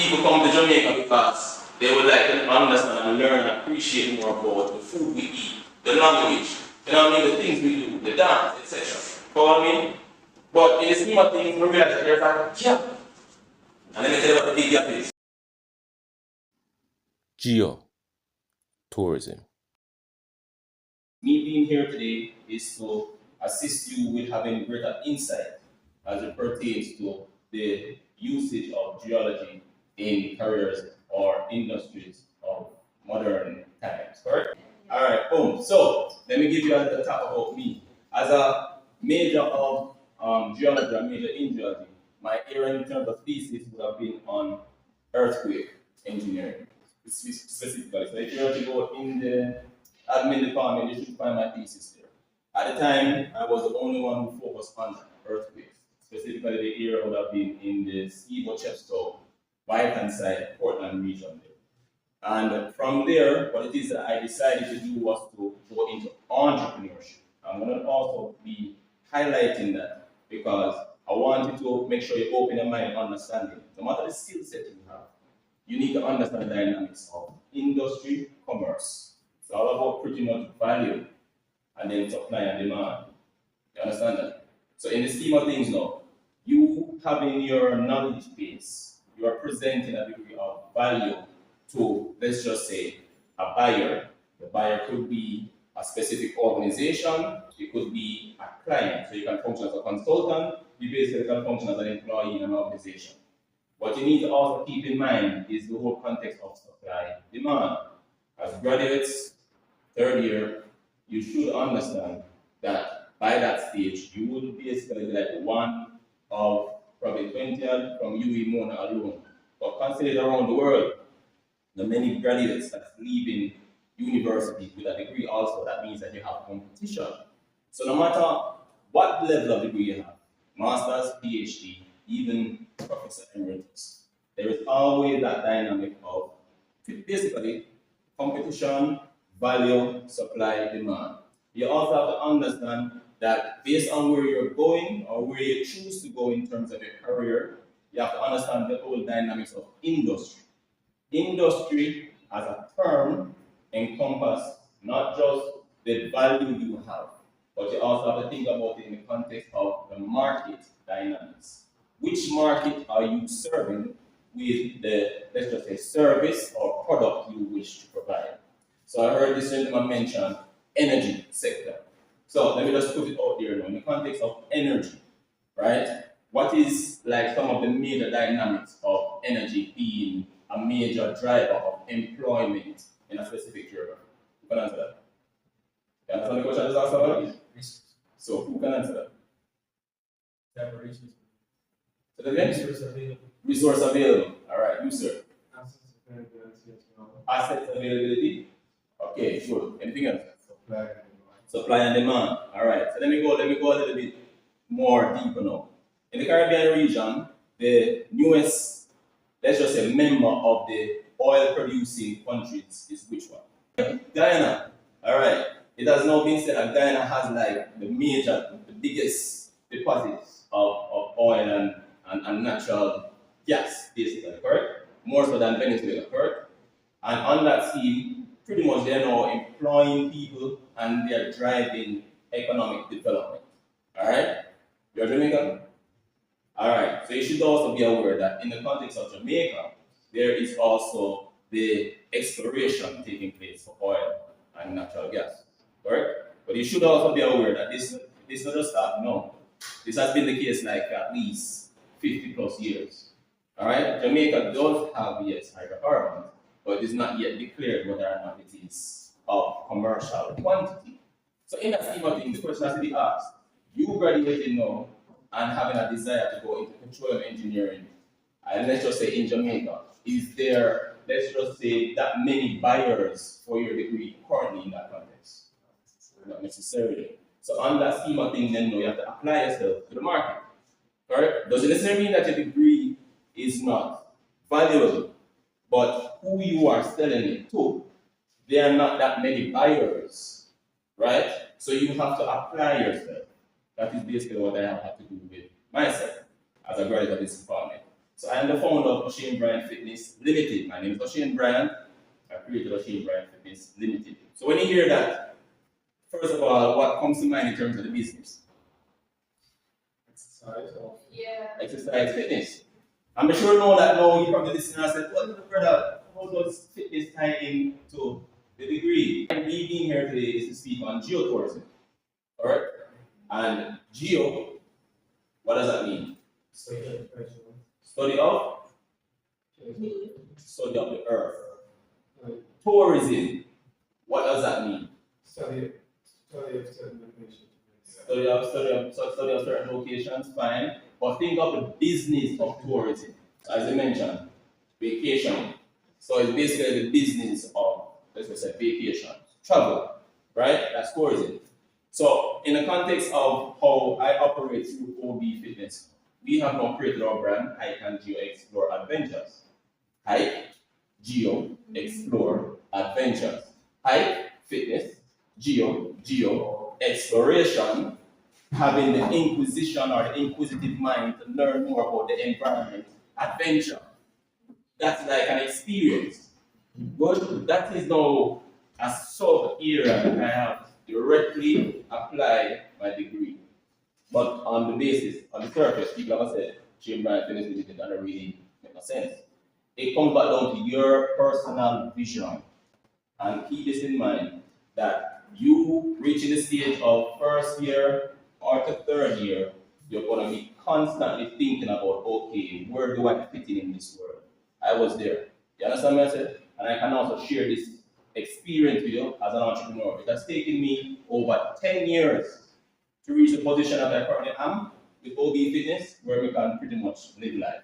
people come to Jamaica because they would like to understand and learn and appreciate more about the food we eat, the language, you know what I mean, the things we do, the dance, etc. Follow me? But in the scheme of things, we realize that there's a gap. And let me tell you what the big gap is. Geo-Tourism. Me being here today is to assist you with having greater insight as it pertains to the usage of geology in careers or industries of modern times, correct? All right, boom. So let me give you a little talk about me. As a major of geology, a major in geology, my area in terms of thesis would have been on earthquake engineering, specifically. So if you were to go in the admin department, you should find my thesis there. At the time, I was the only one who focused on earthquakes. Specifically, the area would have been in the Steve-Chepstow, right-hand side, Portland region there. And from there, what it is that I decided to do was to go into entrepreneurship. I'm going to also be highlighting that because I wanted to make sure you open your mind and understanding. No matter the skill set you have, you need to understand the dynamics of industry, commerce. It's all about pretty much value and then supply and demand. You understand that? So in the scheme of things now, you having your knowledge base, you are presenting a degree of value to, let's just say, a buyer. The buyer could be a specific organization, it could be a client. So you can function as a consultant, you basically can function as an employee in an organization. What you need to also keep in mind is the whole context of supply demand. As graduates, third year, you should understand that by that stage, you would basically be like one of probably 20 from UE Mona alone. But consider around the world, the many graduates that's leaving university with a degree also, that means that you have competition. So no matter what level of degree you have, master's, PhD, even professor emeritus, there is always that dynamic of basically competition, value, supply, demand. You also have to understand that based on where you're going or where you choose to go in terms of your career, you have to understand the whole dynamics of industry. Industry as a term encompasses not just the value you have, but you also have to think about it in the context of the market dynamics. Which market are you serving with the, let's just say, service or product you wish to provide? So I heard this gentleman mention energy sector. So let me just put it out there now in the context of energy, right? What is like some of the major dynamics of energy being a major driver of employment in a specific geography? Who can answer that? You understand the question I just asked about? So who can answer that? So the resource available. Resource available. All right, you sir. Assets availability. Okay, sure. Anything else? Supply and demand. All right. So let me go a little bit more deeper now. In the Caribbean region, the newest, let's just say, member of the oil-producing countries is which one? Guyana. All right. It has now been said that Guyana has like the biggest deposits of oil and natural gas, basically, correct? More so than Venezuela, correct? And on that scheme, pretty much they're now employing people and they're driving economic development. All right? You're Jamaican? All right. So you should also be aware that in the context of Jamaica, there is also the exploration taking place for oil and natural gas. Correct? But you should also be aware that this not just start now. This has been the case like at least 50 plus years. All right? Jamaica does have, yes, hydrocarbons, but it is not yet declared whether or not it is of commercial quantity. So in that scheme of things, the question has to be asked, you graduating now and having a desire to go into petroleum engineering, and let's just say in Jamaica, is there, let's just say, that many buyers for your degree currently in that context? Not necessarily. So on that scheme of things, then you have to apply yourself to the market. Correct? Doesn't necessarily mean that your degree is not valuable, but who you are selling it to, there are not that many buyers, right? So you have to apply yourself. That is basically what I have to do with myself as a graduate of this department. So I am the founder of O'Shane Bryant Fitness Limited. My name is O'Shane Bryant. I created O'Shane Bryant Fitness Limited. So when you hear that, first of all, what comes to mind in terms of the business? Exercise or Exercise, fitness. I'm sure you know that now you probably listen and say, well, brother, how does fitness tie into the degree? And me being here today is to speak on geotourism. Alright? And geo, what does that mean? study Study of? Study of the earth. Tourism, what does that mean? Study of certain location. Study of certain locations, fine. But think of the business of tourism. As I mentioned, vacation. So it's basically the business of, let's just say, vacation, travel, right? That's tourism. So in the context of how I operate through OB Fitness, we have now created our brand, Hike and Geo-Explore Adventures. Hike, Geo-Explore Adventures. Hike, fitness, geo, exploration, having the inquisition or the inquisitive mind to learn more about the environment, adventure. That's like an experience. But that is now a sub-area that I have directly applied my degree. But on the basis, on the surface, people have said, Shane Bryant Fitness Limited doesn't really make no sense. It comes back down to your personal vision. And keep this in mind, that you reaching the stage of first year or to third year, you're going to be constantly thinking about, okay, where do I fit in this world? I was there. You understand what I said? And I can also share this experience with you as an entrepreneur. It has taken me over 10 years to reach the position that I currently am with OB Fitness, where we can pretty much live life.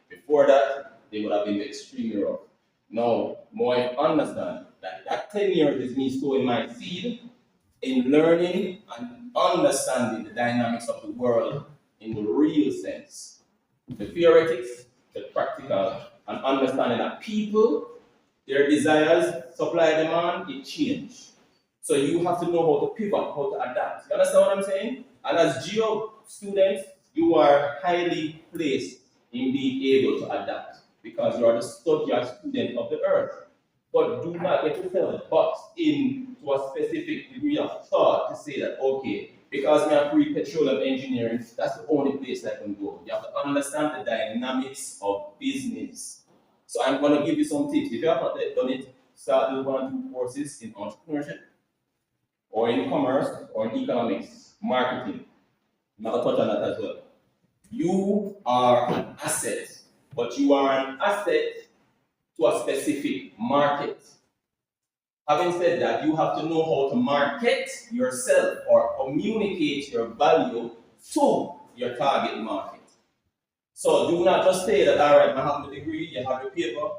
Before that, they would have been extremely rough. Now, more I understand that 10 years is me sowing my seed in learning and understanding the dynamics of the world in the real sense. The theoretics, the practical, and understanding that people, their desires, supply, demand, it change. So you have to know how to pivot, how to adapt. You understand what I'm saying? And as geo students, you are highly placed in being able to adapt because you are the student of the earth. But do not get yourself boxed into a specific degree of thought to say that, okay, because we are pre-petroleum engineering, that's the only place I can go. You have to understand the dynamics of business. So I'm going to give you some tips. If you have not done it, start with 1 or 2 courses in entrepreneurship, or in commerce, or in economics, marketing. I'm going to touch on that as well. You are an asset, but you are an asset to a specific market. Having said that, you have to know how to market yourself or communicate your value to your target market. So do not just say that, all right, I have the degree, you have the paper,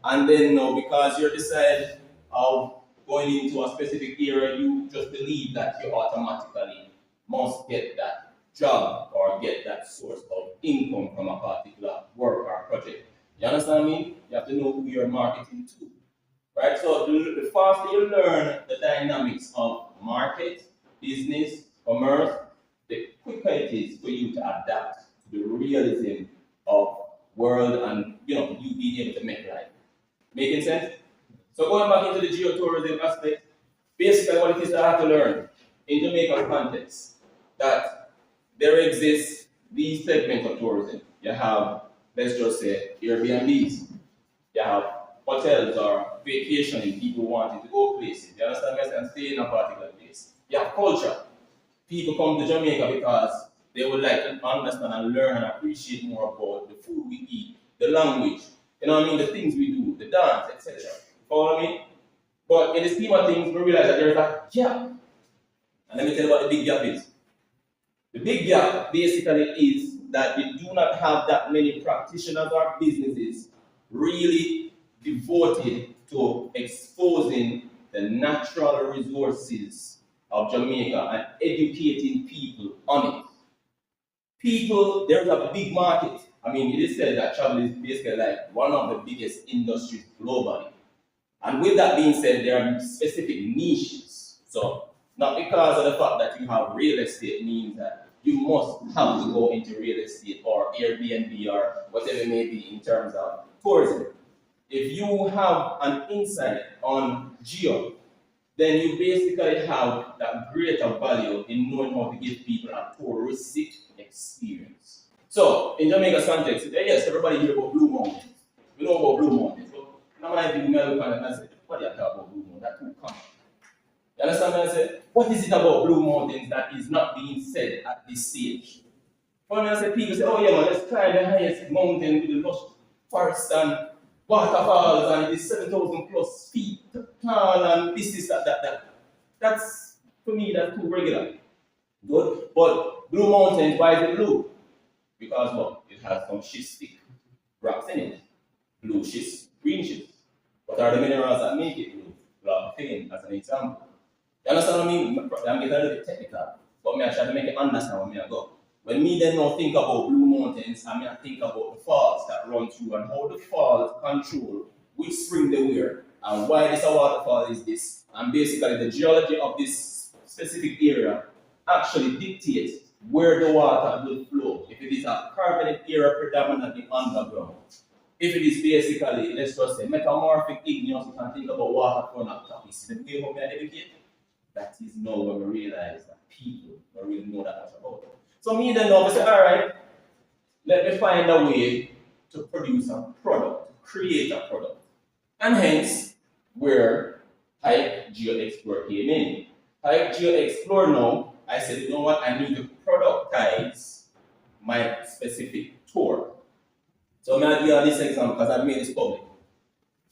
and then no, because you're decided of going into a specific area, you just believe that you automatically must get that job or get that source of income from a particular work or project. You understand me? You have to know who you're marketing to. Right? So the faster you learn the dynamics of market, business, commerce, the quicker it is for you to adapt to the realism of world and you being able to make life. Making sense? So going back into the geotourism aspect, basically what it is that I have to learn in Jamaica's context, that there exists these segments of tourism. You have, let's just say, Airbnbs. You have hotels or vacationing, people wanting to go places. You understand me? And stay in a particular place. You have culture. People come to Jamaica because they would like to understand and learn and appreciate more about the food we eat, the language, you know what I mean, the things we do, the dance, etc. Follow me? But in the scheme of things, we realize that there's a gap. And let me tell you what the big gap is. The big gap basically is that we do not have that many practitioners or businesses really devoted to exposing the natural resources of Jamaica and educating people on it. People, there's a big market. I mean, it is said that travel is basically like one of the biggest industries globally. And with that being said, there are specific niches. So, not because of the fact that you have real estate means that you must have to go into real estate or Airbnb or whatever it may be in terms of tourism. If you have an insight on geo, then you basically have that greater value in knowing how to give people a touristic experience. So, in Jamaica's context, yes, everybody hear about Blue Mountains. We know about Blue Mountains, but now I do look at it and say, what do you talk about Blue Mountains? That's too common. You understand what I say? What is it about Blue Mountains that is not being said at this stage? When I say people say, oh yeah man, let's climb the highest mountain with the lush forest and waterfalls and it is 7,000 plus feet tall and this, that. That's, for me, that's too regular. Good. But Blue Mountains, why is it blue? Because what? It has some schistic rocks in it. Blue schist, green schist. What are the minerals that make it blue? Logfane, as an example. You understand what I mean? I'm getting a little bit technical, but I try to make you understand where I go. When me then now think about Blue Mountains, I think about the falls that run through and how the falls control which spring they were and why this a waterfall is this. And basically the geology of this specific area actually dictates where the water will flow. If it is a carbonate area predominantly underground. If it is basically, let's just say, metamorphic igneous, you can think about water flowing up top. Is the way how we educate? That is now when we realize that people don't really know that much about it. So me then now, I say, all right, let me find a way to produce a product, to create a product. And hence, where Type Geo-Explore came in. Type Geo-Explore now, I said, you know what, I need to productize my specific tour. So I'm going to give you this example because I've made this public.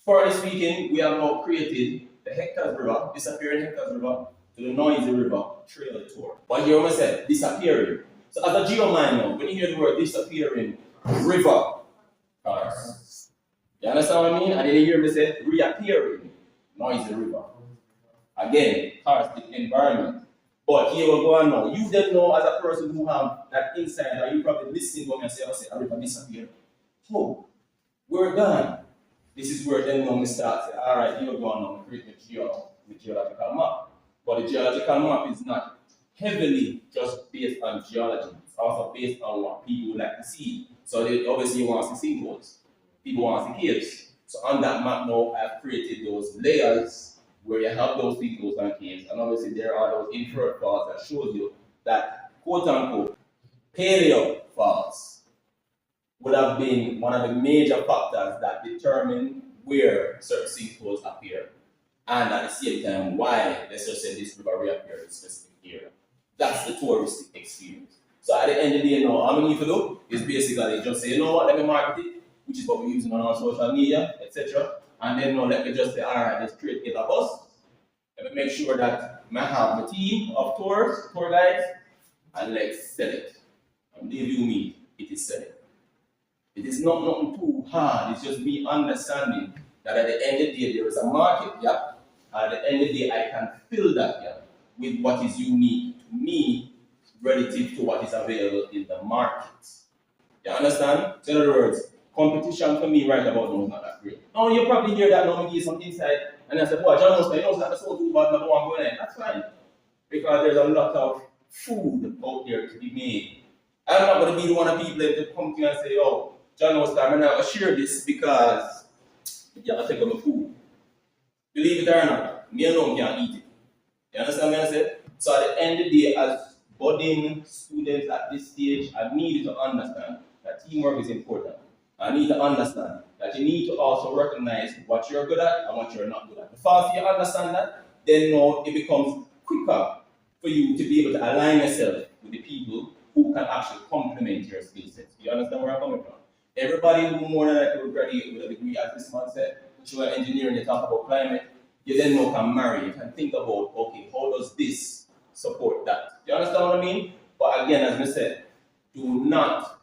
For this weekend, we have now created the Hectares River, disappearing Hectares River, to the Noisy River trail tour. But here I said, disappearing. So as a geomine now, when you hear the word disappearing river cars, you understand what I mean? And then you hear me say reappearing Noisy River. Again, karstic environment. But here we go on now. You then know as a person who have that insight, or you probably listen to me and say, a river disappeared. Oh, we're gone. This is where then now we start say, all right, here we go on now, create the geological map. But the geological map is not heavily just based on geology. It's also based on what people like to see. So they obviously want to see sinkholes. People want to see caves. So on that map now, I've created those layers where you have those sinkholes and caves. And obviously there are those inferred falls that shows you that quote unquote paleo falls would have been one of the major factors that determine where certain sinkholes appear. And at the same time, why, let's just say, this river reappeared in a specific area. That's the touristic experience. So at the end of the day, now, all we need to do is basically just say, you know what, let me market it, which is what we're using on our social media, etc. And then now let me just say, all right, let's create a bus. Let me make sure that I have the team of tour guides, and let's sell it. And believe you me, it is selling. It is not nothing too hard, it's just me understanding that at the end of the day, there is a market gap. At the end of the day, I can fill that gap with what is unique to me relative to what is available in the market. You understand? So in other words, competition for me right about now is not that great. Now you probably hear that now, me give some insight, and I say, boy, John knows that that's so too bad, number one going in. That's fine. Because there's a lot of food out there to be made. I'm not going to be the one of people that come to you and say, oh, John knows that I'm not going to share this because you have to take on my food. Believe it or not, me alone can't eat it. You understand what I said? So at the end of the day, as budding students at this stage, I need you to understand that teamwork is important. I need to understand that you need to also recognize what you're good at and what you're not good at. The faster you understand that, then now it becomes quicker for you to be able to align yourself with the people who can actually complement your skill sets. You understand where I'm coming from? Everybody who more than likely will graduate with a degree, as this man said, which you are engineering, you talk about climate, you then now can marry, you can think about, okay, how does this support that? You understand what I mean? But again, as I said, do not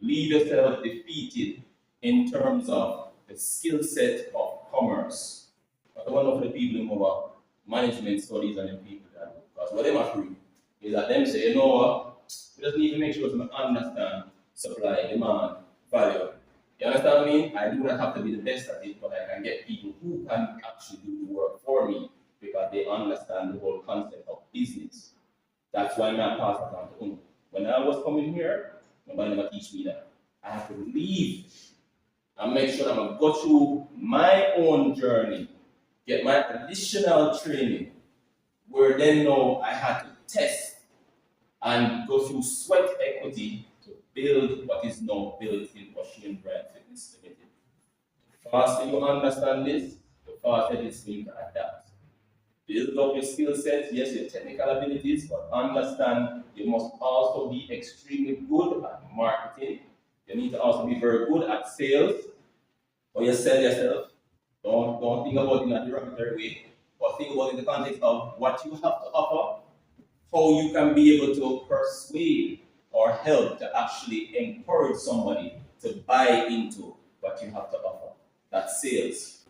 leave yourself defeated in terms of the skill set of commerce. But one of the people in our management studies and the people that, because what they are free is that them say, you know what, we just need to make sure to understand supply, demand, value. You understand what I mean? I do not have to be the best at it, but I can get people who can actually do the work for me because they understand the whole concept of business. That's why I pass it on to Uno. When I was coming here, nobody never teach me that. I have to leave and make sure that I go through my own journey, get my additional training, where then now I had to test and go through sweat equity to build what is now built in Ocean Brand Fitness Limited. The faster you understand this, the faster it is going to adapt. Build up your skill sets, yes, your technical abilities, but understand you must also be extremely good at marketing. You need to also be very good at sales, or you sell yourself. Don't think about it in a derogatory way, but think about it in the context of what you have to offer, how you can be able to persuade or help to actually encourage somebody to buy into what you have to offer. That's sales.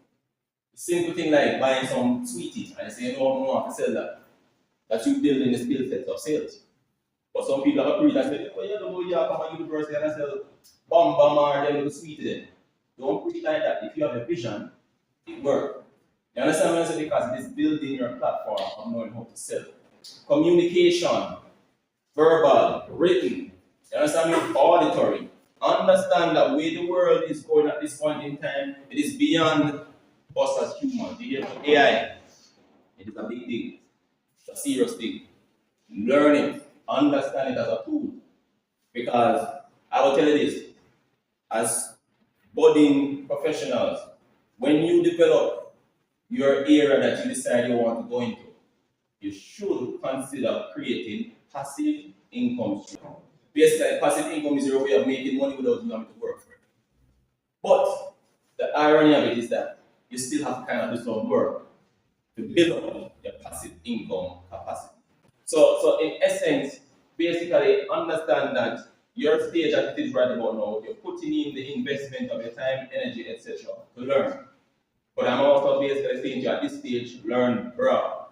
Simple thing like buying some sweeties and saying, no, I want to sell that. That's you building the skill set of sales. But some people have a preach and say, oh, you don't go come to university and sell bomb or them little sweeties then. Don't preach like that. If you have a vision, it works. You understand what I say? Because it is building your platform of knowing how to sell. Communication, verbal, written. You understand me? Auditory. Understand that where the world is going at this point in time, it is beyond us as humans. You hear AI. It is a big thing. It's a serious thing. Learn it. Understand it as a tool. Because I will tell you this, as budding professionals, when you develop your area that you decide you want to go into, you should consider creating passive income stream. Basically, passive income is your way of making money without you having to work for it. But the irony of it is that you still have to kind of do some work to build up your passive income capacity. So in essence, basically understand that your stage at it is right about now, you're putting in the investment of your time, energy, etc. to learn. But I'm also basically saying to you at this stage, learn broad.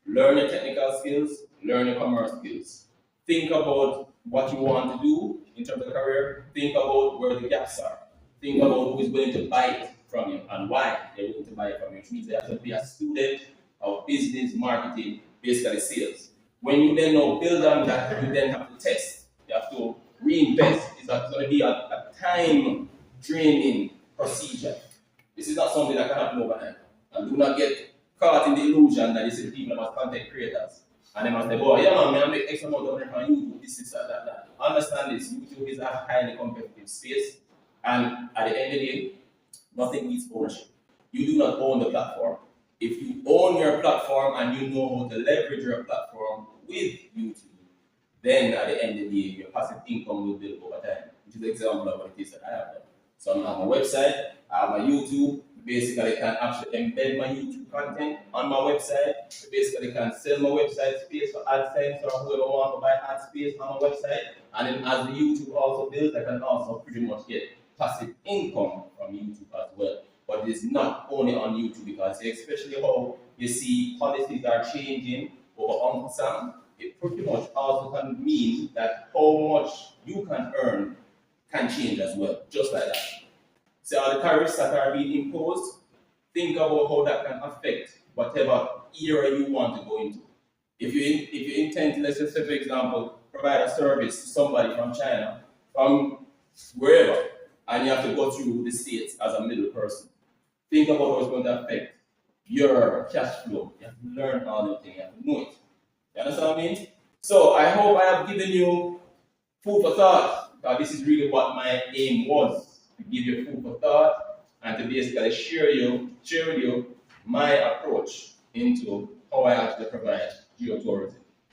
Learn your technical skills, learn your commerce skills. Think about what you want to do in terms of career. Think about where the gaps are. Think about who is willing to buy it from you and why they're willing to buy it from you, which means they have to be a student of business, marketing, basically sales. When you then now build on that, you then have to test. You have to reinvest. It's going to be a time draining procedure. This is not something that can happen overnight. And do not get caught in the illusion that you see people as content creators. And they must say, oh, yeah, man, I make X amount of money from YouTube, this, that. Understand this, YouTube is a highly competitive space. And at the end of the day, nothing needs ownership. You do not own the platform. If you own your platform and you know how to leverage your platform with YouTube, then at the end of the day, your passive income will build over time, which is an example of what it is that I have done. So I have my website, I have my YouTube. Basically, I can actually embed my YouTube content on my website. Basically, I can sell my website space for AdSense or whoever wants to buy ad space on my website. And then as the YouTube also builds, I can also pretty much get passive income from YouTube as well. But it is not only on YouTube because especially how you see policies are changing over Uncle Sam, it pretty much also can mean that how much you can earn can change as well, just like that. So the tariffs that are being imposed, think about how that can affect whatever era you want to go into. If you intend to, let's just say for example, provide a service to somebody from China, from wherever, and you have to go through the States as a middle person, think about how it's going to affect your cash flow. You have to learn all the things, you have to know it. You understand what I mean? So I hope I have given you food for thought. This is really what my aim was, to give you food for thought and to basically share with you my approach into how I actually provide geotourism.